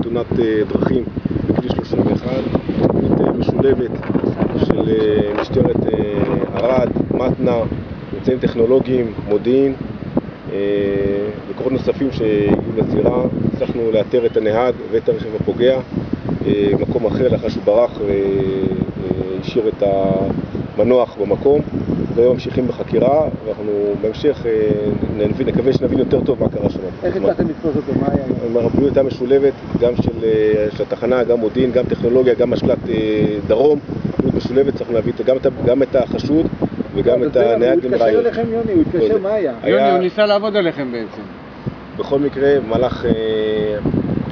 תאונת דרכים בכביש 31, משולבת של משטרת ערד, מתנה, אמצעים טכנולוגיים, מודיעין וכוחות נוספים שהגיעו לזירה. הצלחנו לאתר את הנהג ואת הרכב הפוגע במקום אחר לאחר שהוא ברח והשאיר את המנוח במקום. והיום ממשיכים בחקירה, ואנחנו בהמשך נקווה שנבין יותר טוב מה קרה שם. איך הצלחתם לתפוס אותו? מה היה? הפעילות הייתה משולבת, גם של התחנה, גם מודיעין, גם טכנולוגיה, גם משל"ט דרום. פעילות משולבת, צריכים להביא גם את החשוד וגם את הנהג. הוא התקשר אליכם, יוני, הוא התקשר, מה היה? יוני, הוא ניסה לעבוד עליכם בעצם. בכל מקרה, במהלך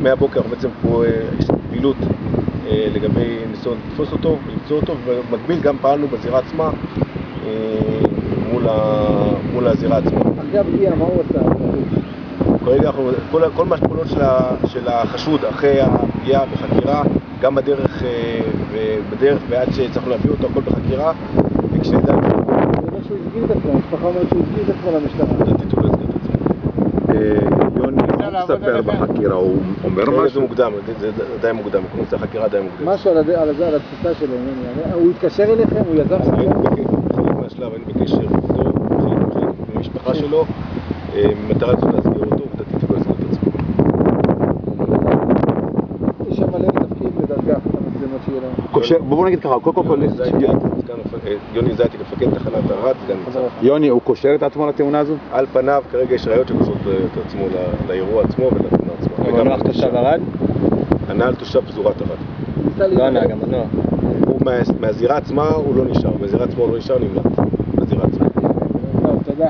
מהבוקר בעצם פה יש פעילות לגבי ניסיון לתפוס אותו ולמצוא אותו, ובמקביל גם פעלנו בזירה עצמה מול הזירה עצמה. אגב, מה הוא עשה? כרגע כל מהפעולות של החשוד אחרי הפגיעה בחקירה, גם בדרך ועד שצריכנו להביא אותו, הכל בחקירה, וכשנדע... זה אומר שהוא הסגיר את עצמו, המשפחה אומרת שהוא הסגיר את עצמו למשטרה. לדעתי הוא לא הסגיר את עצמו. יוני, מה הוא מספר בחקירה? הוא אומר משהו? זה מוקדם, זה די מוקדם, כל נושא החקירה די מוקדם. משהו על התפיסה שלו, הוא התקשר אליכם, הוא יזם חלק מהשלב, היינו בקשר איתו, חלק מהמשפחה שלו, מטרה זאת להסגיר אותו, ודעתי הוא לא הסגיר את עצמו. יש שם מלא תפקיד לדרגה, המצלמות שיהיה להם. בואו נגיד ככה, קודם כל... יוני זייטי, מפקד תחנת ערד, סגן ניצב. יוני, הוא קושר את עצמו לתאונה הזו? על פניו, כרגע יש ראיות שקושרות את עצמו לאירוע עצמו ולתאונה עצמה. הוא המנוח תושב ערד? הנהג תושב פזורת ערד. לא הנהג, המנוח. מהזירה עצמה הוא לא נשאר, מהזירה עצמה הוא לא נשאר, נמלט. בזירה עצמה. טוב, תודה.